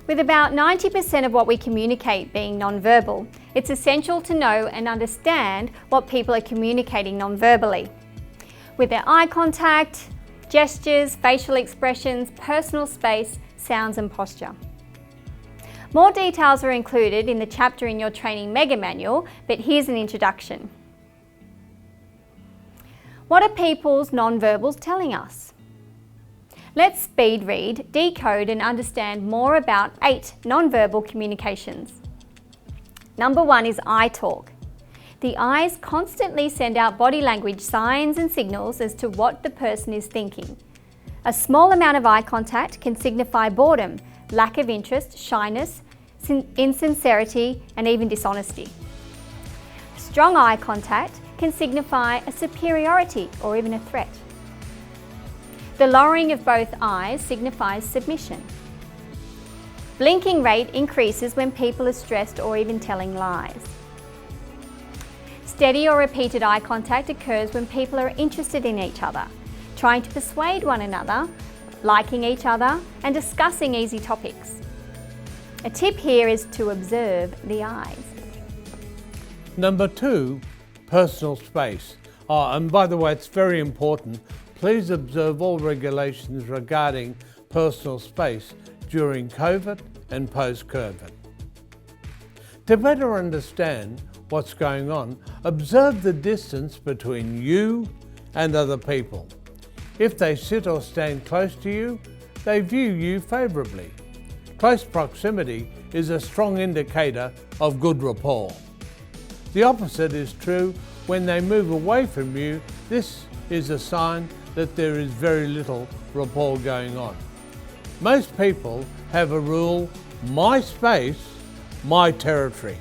With about 90% of what we communicate being non-verbal, it's essential to know and understand what people are communicating non-verbally. With their eye contact, gestures, facial expressions, personal space, sounds and posture. More details are included in the chapter in your training mega manual, but here's an introduction. What are people's non-verbals telling us? Let's speed read, decode and understand more about 8 non-verbal communications. Number 1 is eye talk. The eyes constantly send out body language signs and signals as to what the person is thinking. A small amount of eye contact can signify boredom, lack of interest, shyness, insincerity and even dishonesty. Strong eye contact can signify a superiority or even a threat. The lowering of both eyes signifies submission. Blinking rate increases when people are stressed or even telling lies. Steady or repeated eye contact occurs when people are interested in each other, trying to persuade one another, liking each other, and discussing easy topics. A tip here is to observe the eyes. Number 2, personal space. And by the way, it's very important. Please observe all regulations regarding personal space during COVID and post-COVID. To better understand what's going on, observe the distance between you and other people. If they sit or stand close to you, they view you favourably. Close proximity is a strong indicator of good rapport. The opposite is true when they move away from you. This is a sign that there is very little rapport going on. Most people have a rule, my space, my territory.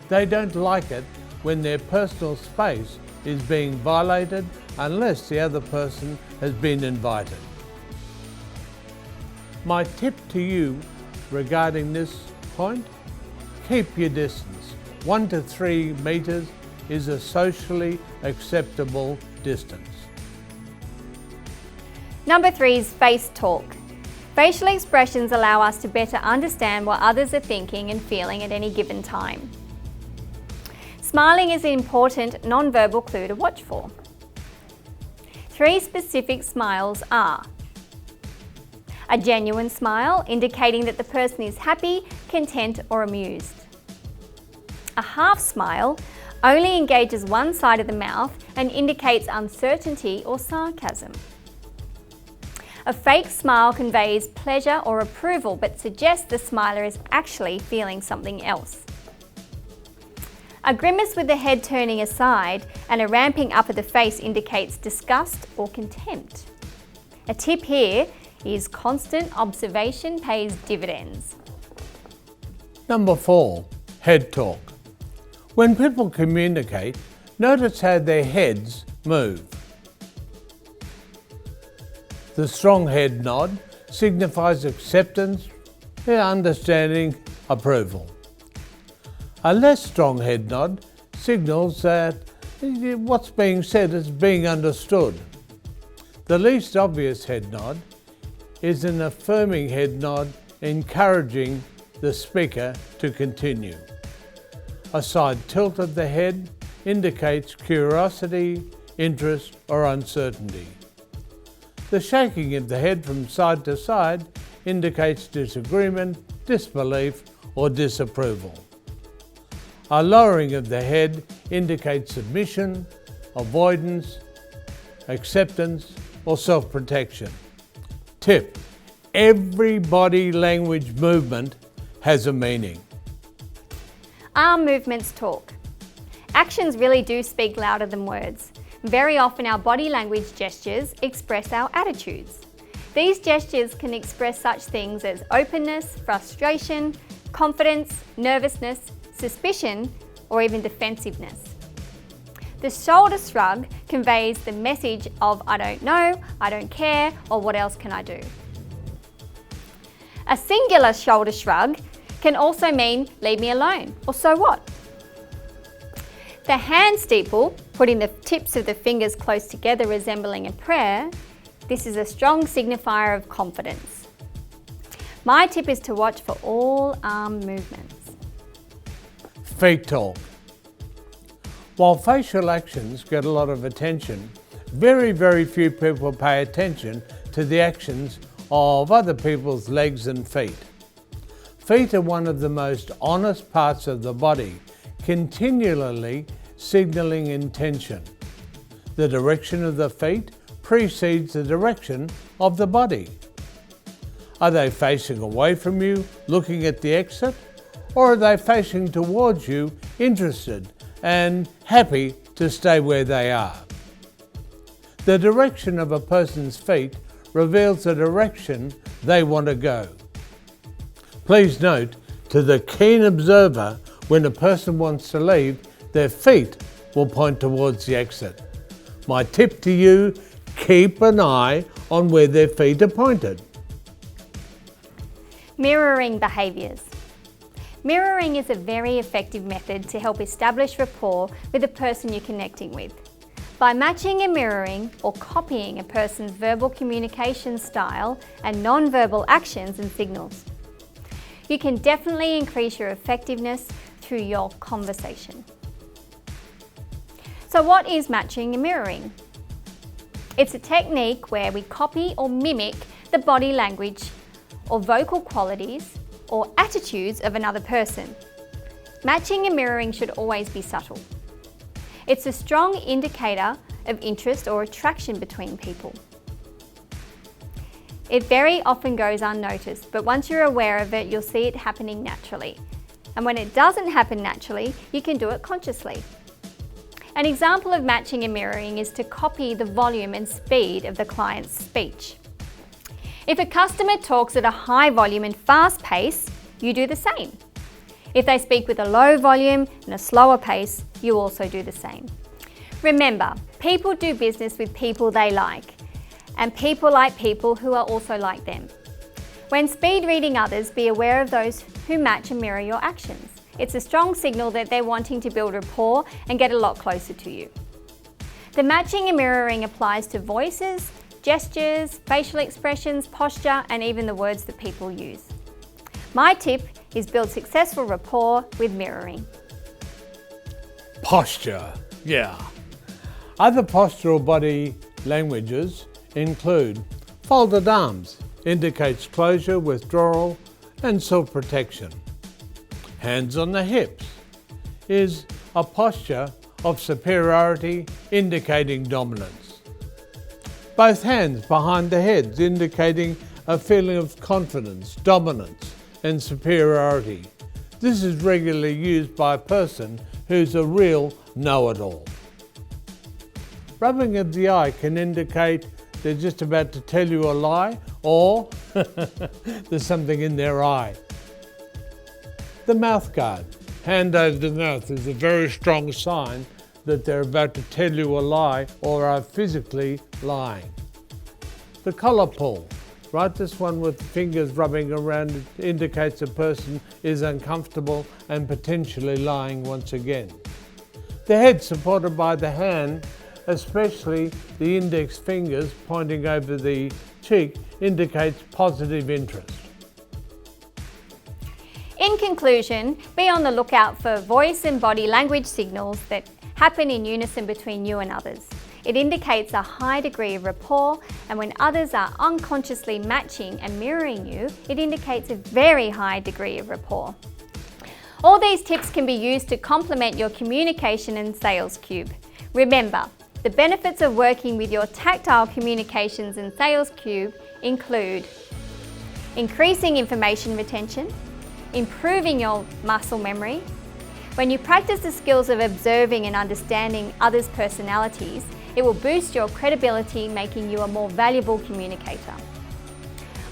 They don't like it when their personal space is being violated unless the other person has been invited. My tip to you regarding this point, keep your distance. 1 to 3 metres is a socially acceptable distance. Number 3 is face talk. Facial expressions allow us to better understand what others are thinking and feeling at any given time. Smiling is an important non-verbal clue to watch for. 3 specific smiles are: a genuine smile, indicating that the person is happy, content or amused. A half smile only engages one side of the mouth and indicates uncertainty or sarcasm. A fake smile conveys pleasure or approval but suggests the smiler is actually feeling something else. A grimace with the head turning aside and a ramping up of the face indicates disgust or contempt. A tip here is constant observation pays dividends. Number 4, head talk. When people communicate, notice how their heads move. The strong head nod signifies acceptance, understanding, approval. A less strong head nod signals that what's being said is being understood. The least obvious head nod is an affirming head nod encouraging the speaker to continue. A side tilt of the head indicates curiosity, interest or uncertainty. The shaking of the head from side to side indicates disagreement, disbelief or disapproval. A lowering of the head indicates submission, avoidance, acceptance or self-protection. Tip: every body language movement has a meaning. Arm movements talk. Actions really do speak louder than words. Very often our body language gestures express our attitudes. These gestures can express such things as openness, frustration, confidence, nervousness, suspicion, or even defensiveness. The shoulder shrug conveys the message of I don't know, I don't care, or what else can I do. A singular shoulder shrug can also mean leave me alone, or so what. The hand steeple, putting the tips of the fingers close together resembling a prayer, this is a strong signifier of confidence. My tip is to watch for all arm movements. Feet talk. While facial actions get a lot of attention, very few people pay attention to the actions of other people's legs and feet. Feet are one of the most honest parts of the body, continually signaling intention. The direction of the feet precedes the direction of the body. Are they facing away from you, looking at the exit, or are they facing towards you, interested and happy to stay where they are? The direction of a person's feet reveals the direction they want to go. Please note, to the keen observer, when a person wants to leave, their feet will point towards the exit. My tip to you, keep an eye on where their feet are pointed. Mirroring behaviours. Mirroring is a very effective method to help establish rapport with the person you're connecting with. By matching and mirroring or copying a person's verbal communication style and non-verbal actions and signals, you can definitely increase your effectiveness through your conversation. So what is matching and mirroring? It's a technique where we copy or mimic the body language or vocal qualities or attitudes of another person. Matching and mirroring should always be subtle. It's a strong indicator of interest or attraction between people. It very often goes unnoticed, but once you're aware of it, you'll see it happening naturally. And when it doesn't happen naturally, you can do it consciously. An example of matching and mirroring is to copy the volume and speed of the client's speech. If a customer talks at a high volume and fast pace, you do the same. If they speak with a low volume and a slower pace, you also do the same. Remember, people do business with people they like, and people like people who are also like them. When speed reading others, be aware of those who match and mirror your actions. It's a strong signal that they're wanting to build rapport and get a lot closer to you. The matching and mirroring applies to voices, gestures, facial expressions, posture, and even the words that people use. My tip is build successful rapport with mirroring. Posture, yeah. Other postural body languages include folded arms, indicates closure, withdrawal, and self-protection. Hands on the hips is a posture of superiority, indicating dominance. Both hands behind the heads, indicating a feeling of confidence, dominance, and superiority. This is regularly used by a person who's a real know-it-all. Rubbing of the eye can indicate they're just about to tell you a lie, or there's something in their eye. The mouth guard, hand over the mouth, is a very strong sign that they're about to tell you a lie or are physically lying. The collar pull, right, this one with the fingers rubbing around, it indicates a person is uncomfortable and potentially lying once again. The head supported by the hand, especially the index fingers pointing over the cheek, indicates positive interest. In conclusion, be on the lookout for voice and body language signals that happen in unison between you and others. It indicates a high degree of rapport, and when others are unconsciously matching and mirroring you, it indicates a very high degree of rapport. All these tips can be used to complement your communication and sales cube. Remember, the benefits of working with your tactile communications and sales cube include increasing information retention, improving your muscle memory. When you practice the skills of observing and understanding others' personalities, it will boost your credibility, making you a more valuable communicator.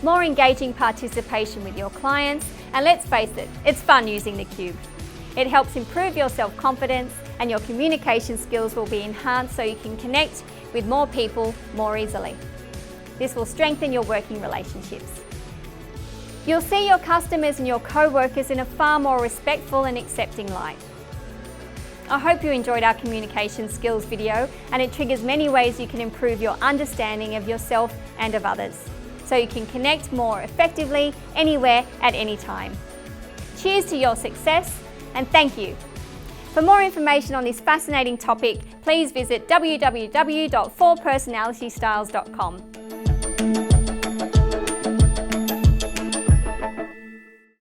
More engaging participation with your clients, and let's face it, it's fun using the cube. It helps improve your self-confidence, and your communication skills will be enhanced so you can connect with more people more easily. This will strengthen your working relationships. You'll see your customers and your co-workers in a far more respectful and accepting light. I hope you enjoyed our communication skills video, and it triggers many ways you can improve your understanding of yourself and of others. so you can connect more effectively anywhere at any time. Cheers to your success, and thank you. For more information on this fascinating topic, please visit www.4personalitystyles.com.